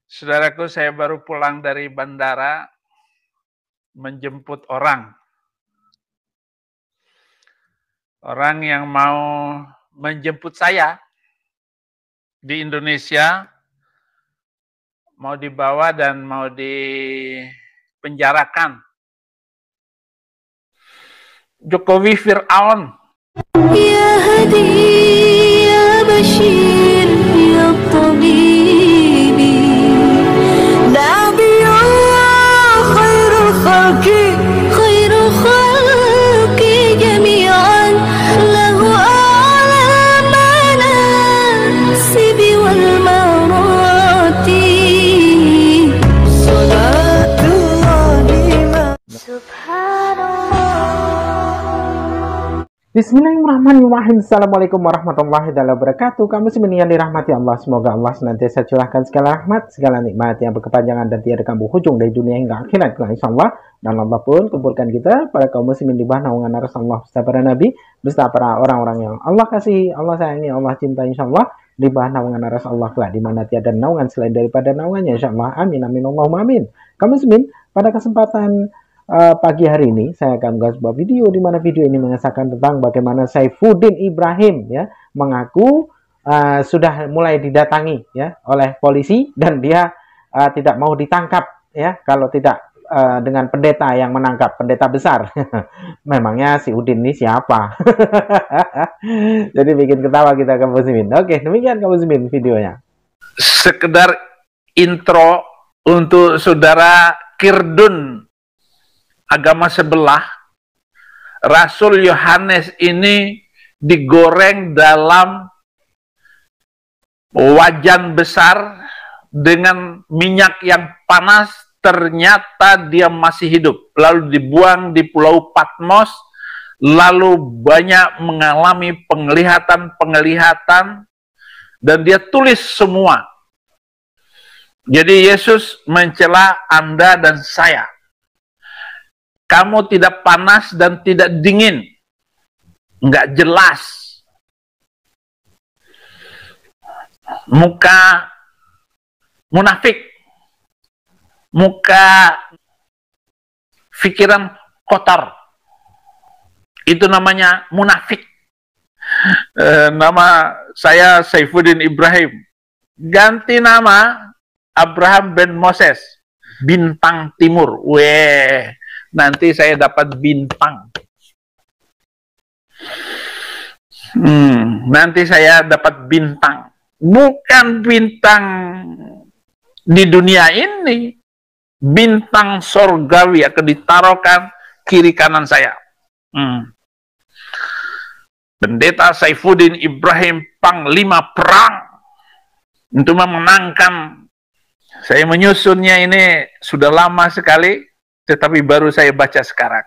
Saudaraku, saya baru pulang dari bandara menjemput orang. Orang yang mau menjemput saya di Indonesia, mau dibawa dan mau dipenjarakan. Jokowi Fir'aun. Ya Hadi, ya Bashir, ya Tabibi, Nabiyullah khairul khalqi jami'an, lahu a'la manasibi wal marati, salatullahi subhanallah. Bismillahirrahmanirrahim. Assalamualaikum warahmatullahi wabarakatuh. Kamu muslimin yang dirahmati Allah, semoga Allah senantiasa curahkan segala rahmat, segala nikmat yang berkepanjangan dan tiada kambuh hujung dari dunia hingga akhirat, insyaallah. Dan Allah pun kumpulkan kita para kaum muslimin di bawah naungan Rasulullah beserta para nabi, beserta para orang-orang yang Allah kasih, Allah sayangi, Allah cinta, insyaallah, di bawah naungan Rasulullah kelak, di mana tiada naungan selain daripada naungannya, insyaallah. Amin amin Allahumma amin. Kaum muslimin, pada kesempatan pagi hari ini saya akan membuat sebuah video di mana video ini mengesahkan tentang bagaimana Saifuddin Ibrahim ya mengaku sudah mulai didatangi ya oleh polisi dan dia tidak mau ditangkap ya kalau tidak dengan pendeta yang menangkap, pendeta besar. Memangnya si Udin ini siapa? Jadi bikin ketawa kita kaum muslimin. Oke, demikian kaum muslimin videonya. Sekedar intro untuk saudara Kirdun agama sebelah. Rasul Yohanes ini digoreng dalam wajan besar dengan minyak yang panas, ternyata dia masih hidup, lalu dibuang di Pulau Patmos, lalu banyak mengalami penglihatan dan dia tulis semua. Jadi Yesus mencela Anda dan saya. Kamu tidak panas dan tidak dingin. Enggak jelas. Muka munafik. Muka pikiran kotor. Itu namanya munafik. Nama saya Saifuddin Ibrahim. Ganti nama Abraham bin Moses. Bintang Timur. Weh. Nanti saya dapat bintang. Nanti saya dapat bintang. Bukan bintang di dunia ini. Bintang sorgawi akan ditaruhkan kiri kanan saya. Pendeta Saifuddin Ibrahim, panglima perang untuk memenangkan. Saya menyusunnya ini sudah lama sekali, tetapi baru saya baca sekarang.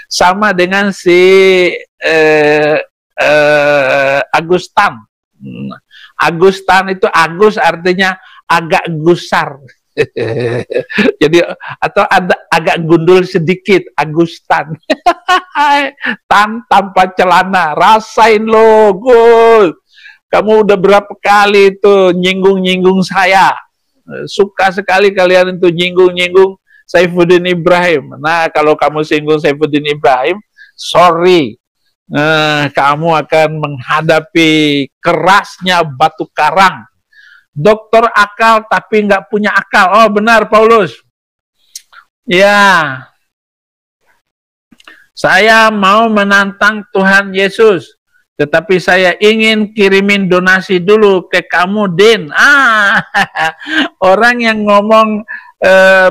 Sama dengan si Agustan. Agustan itu Agus artinya agak gusar. Jadi atau ada agak gundul sedikit, Agustan. Tanpa celana. Rasain lo, Gus. Kamu udah berapa kali itu nyinggung-nyinggung saya. Suka sekali kalian itu nyinggung-nyinggung Saifuddin Ibrahim. Nah, kalau kamu singgung Saifuddin Ibrahim, sorry, kamu akan menghadapi kerasnya batu karang. Dokter akal tapi nggak punya akal. Oh benar Paulus. Ya, saya mau menantang Tuhan Yesus. Tetapi saya ingin kirimin donasi dulu ke kamu, Din. Orang yang ngomong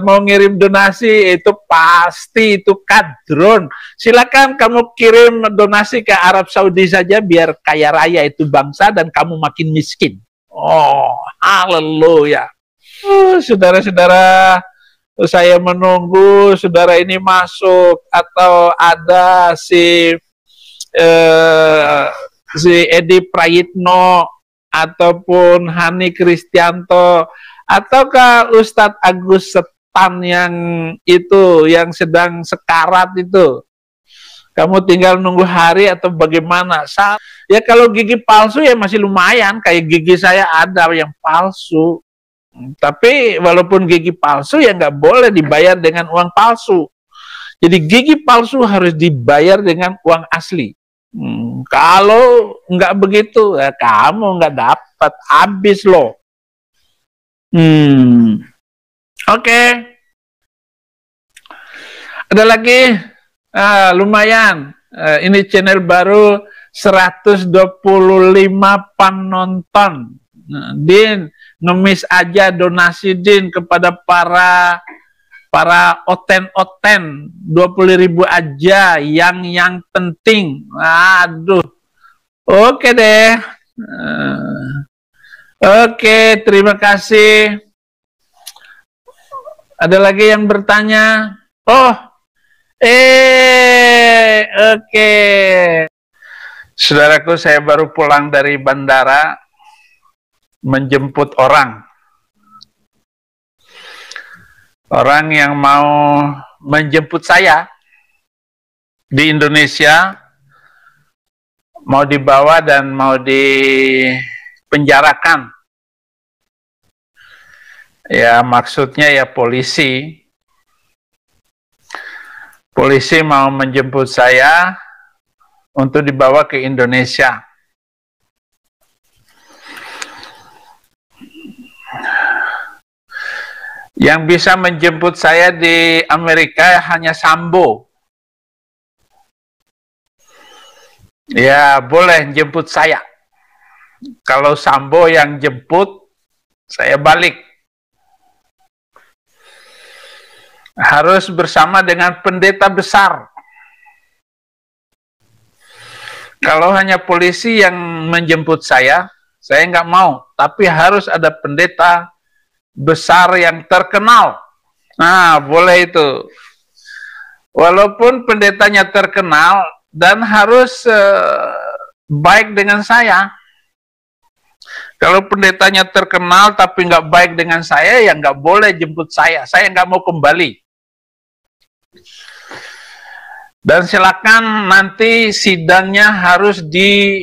mau ngirim donasi itu pasti itu kadron. Silakan kamu kirim donasi ke Arab Saudi saja biar kaya raya itu bangsa dan kamu makin miskin. Oh, haleluya. Saudara-saudara, saya menunggu saudara ini masuk atau ada si Edi Prayitno ataupun Hani Kristianto ataukah Ustadz Agus Setan yang itu yang sedang sekarat itu. Kamu tinggal nunggu hari atau bagaimana? Ya kalau gigi palsu ya masih lumayan, kayak gigi saya ada yang palsu. Tapi walaupun gigi palsu ya nggak boleh dibayar dengan uang palsu. Jadi gigi palsu harus dibayar dengan uang asli. Kalau nggak begitu, ya kamu nggak dapat, habis loh. Oke. Ada lagi, lumayan. Ini channel baru 125 penonton. Din, ngemis aja donasi Din kepada para oten-oten 20.000 aja yang penting. Aduh. Oke deh. Oke, terima kasih. Ada lagi yang bertanya? Oh. Oke. Saudaraku, saya baru pulang dari bandara menjemput orang yang mau menjemput saya di Indonesia, mau dibawa dan mau dipenjarakan. Ya, maksudnya ya polisi mau menjemput saya untuk dibawa ke Indonesia. Yang bisa menjemput saya di Amerika hanya Sambo. Ya, boleh jemput saya. Kalau Sambo yang jemput, saya balik. Harus bersama dengan pendeta besar. Kalau hanya polisi yang menjemput saya nggak mau. Tapi harus ada pendeta besar yang terkenal. Nah, boleh itu. Walaupun pendetanya terkenal dan harus baik dengan saya. Kalau pendetanya terkenal tapi nggak baik dengan saya, ya nggak boleh jemput saya. Saya nggak mau kembali. Dan silakan nanti sidangnya harus di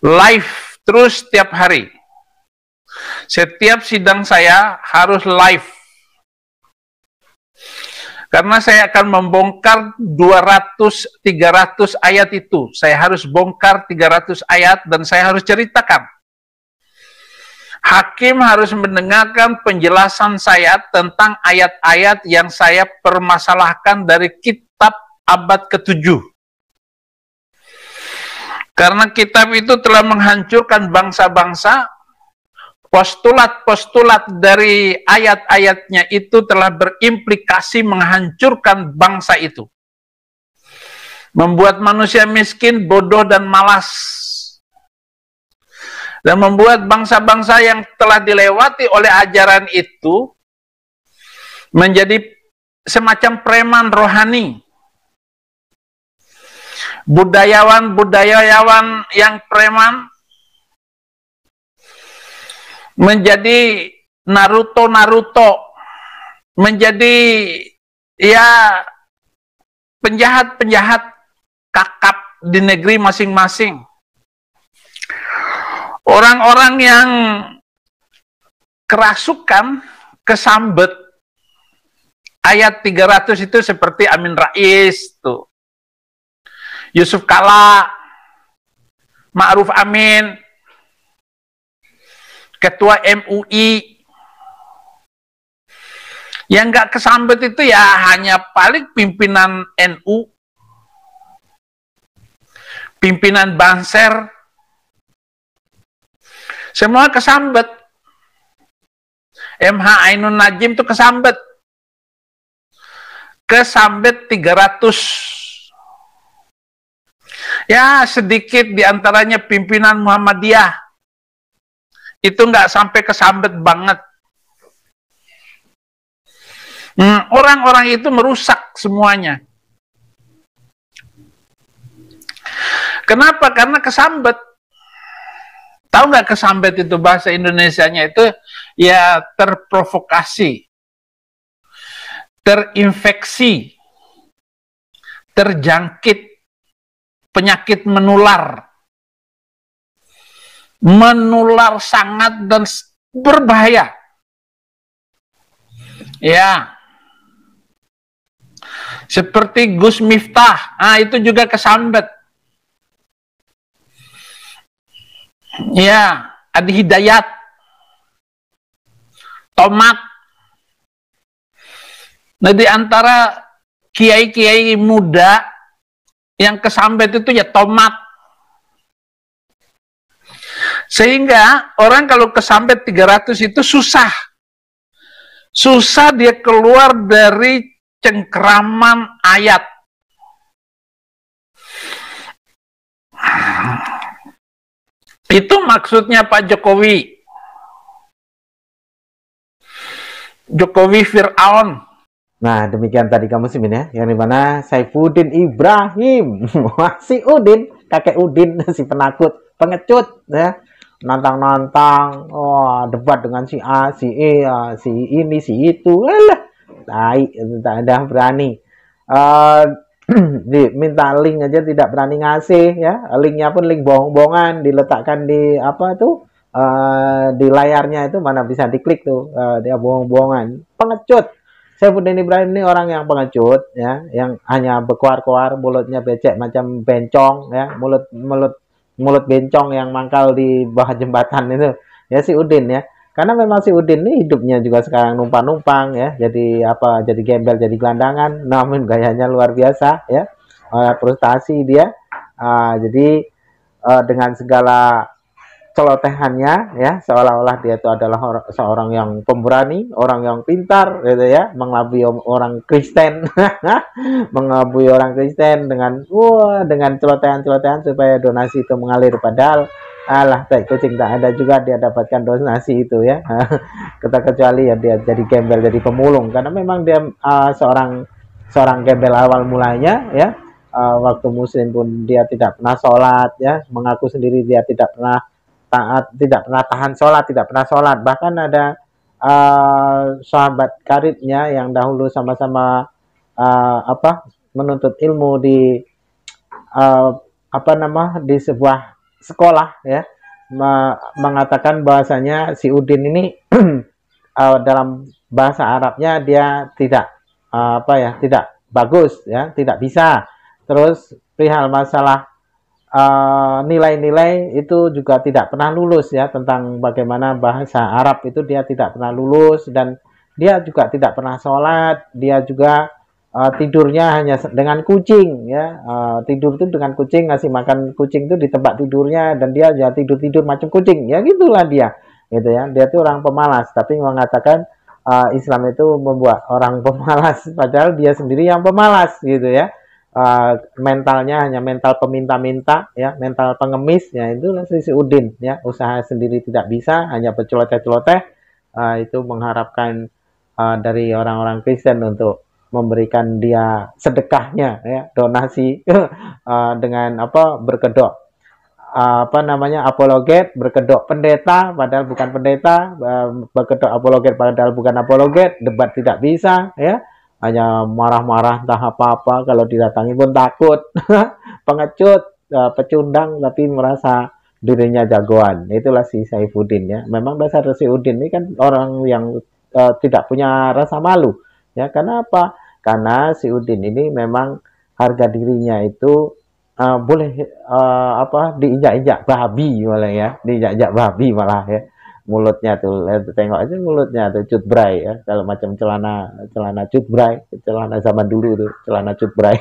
live terus setiap hari. Setiap sidang saya harus live. Karena saya akan membongkar 200-300 ayat itu. Saya harus bongkar 300 ayat dan saya harus ceritakan. Hakim harus mendengarkan penjelasan saya tentang ayat-ayat yang saya permasalahkan dari kitab abad ke-7. Karena kitab itu telah menghancurkan bangsa-bangsa. Postulat-postulat dari ayat-ayatnya itu telah berimplikasi menghancurkan bangsa itu. Membuat manusia miskin, bodoh, dan malas. Dan membuat bangsa-bangsa yang telah dilewati oleh ajaran itu menjadi semacam preman rohani. Budayawan yang preman menjadi Naruto, menjadi ya penjahat-penjahat kakap di negeri masing-masing. Orang-orang yang kerasukan, kesambet, ayat 300 itu seperti Amin Rais, tuh. Yusuf Kala, Ma'ruf Amin, Ketua MUI. Yang nggak kesambet itu ya hanya paling pimpinan NU, pimpinan Banser, semua kesambet. MH Ainun Najim itu kesambet. Kesambet 300. Ya sedikit diantaranya pimpinan Muhammadiyah. Itu nggak sampai kesambet banget. Orang-orang itu merusak semuanya. Kenapa? Karena kesambet. Tahu nggak kesambet itu bahasa Indonesianya itu? Ya terprovokasi, terinfeksi, terjangkit, penyakit menular. Menular sangat dan berbahaya. Ya, seperti Gus Miftah, itu juga kesambet. Ya, Adi Hidayat, Tomat. Nah, di antara kiai-kiai muda yang kesambet itu ya tomat. Sehingga orang kalau kesambet 300 itu susah. Susah dia keluar dari cengkeraman ayat. Itu maksudnya Pak Jokowi. Jokowi Fir'aun. Nah, demikian tadi kamu muslimin ya, yang dimana Saifuddin Ibrahim, si Udin, kakek Udin, si penakut, pengecut, ya, nantang-nantang, debat dengan si A, si E, si ini, si itu, tak ada berani. Minta link aja tidak berani ngasih, ya, linknya pun link bohong-bohongan, diletakkan di apa tuh, di layarnya itu mana bisa diklik tuh, dia bohong-bohongan, pengecut. Saifuddin Ibrahim ini orang yang pengecut, ya, yang hanya berkuar-kuar, mulutnya becek macam bencong, ya, mulut bencong yang mangkal di bawah jembatan itu, ya, si Udin, ya. Karena memang si Udin ini hidupnya juga sekarang numpang-numpang, ya, jadi apa, jadi gembel, jadi gelandangan, namun gayanya luar biasa, ya, frustasi dia, jadi dengan segala celotehannya, ya, seolah-olah dia itu adalah seorang yang pemberani, orang yang pintar, gitu ya, mengelabui orang Kristen, mengelabui orang Kristen dengan celotehan-celotehan supaya donasi itu mengalir, padahal tai kucing tak ada juga dia dapatkan donasi itu, ya. Kecuali ya dia jadi gembel, jadi pemulung, karena memang dia seorang gembel awal mulanya, ya. Waktu muslim pun dia tidak pernah sholat, ya, mengaku sendiri dia tidak pernah taat, tidak pernah tahan sholat, tidak pernah sholat. Bahkan ada sahabat karibnya yang dahulu sama-sama menuntut ilmu di di sebuah sekolah, ya, mengatakan bahwasanya si Udin ini dalam bahasa Arabnya dia tidak tidak bagus, ya, tidak bisa. Terus perihal masalah nilai-nilai itu juga tidak pernah lulus, ya, tentang bagaimana bahasa Arab itu dia tidak pernah lulus, dan dia juga tidak pernah sholat, dia juga tidurnya hanya dengan kucing, ya, tidur itu dengan kucing, ngasih makan kucing itu di tempat tidurnya, dan dia ya tidur macam kucing, ya, gitulah dia, gitu ya, dia itu orang pemalas, tapi mengatakan Islam itu membuat orang pemalas, padahal dia sendiri yang pemalas, gitu ya. Mentalnya hanya mental peminta-minta, ya, mental pengemis, ya, itu si Udin, ya, usaha sendiri tidak bisa, hanya berceloteh-celoteh, itu mengharapkan dari orang-orang Kristen untuk memberikan dia sedekahnya, ya, donasi, dengan berkedok apologet, berkedok pendeta padahal bukan pendeta, berkedok apologet padahal bukan apologet, debat tidak bisa, ya, hanya marah-marah entah apa-apa, kalau didatangi pun takut, pengecut, pecundang, tapi merasa dirinya jagoan. Itulah si Saifuddin, ya. Memang dasar si Udin ini kan orang yang tidak punya rasa malu, ya. Karena apa? Karena si Udin ini memang harga dirinya itu boleh diinjak-injak babi malah, ya, diinjak-injak babi malah, ya. Mulutnya tuh, tengok aja mulutnya tuh, cutbray, ya, kalau macam celana cutbray, celana zaman dulu tuh, celana cutbray,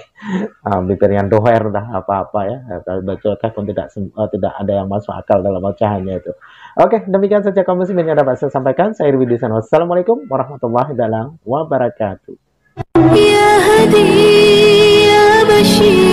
bibirnya doher dah apa-apa, ya, kalau baca pun tidak ada yang masuk akal dalam bacaannya itu. Oke, demikian saja kamu muslimin yang dapat saya sampaikan. Saya Irwi Disan. Wassalamualaikum warahmatullahi wabarakatuh. يا هدي يا بشير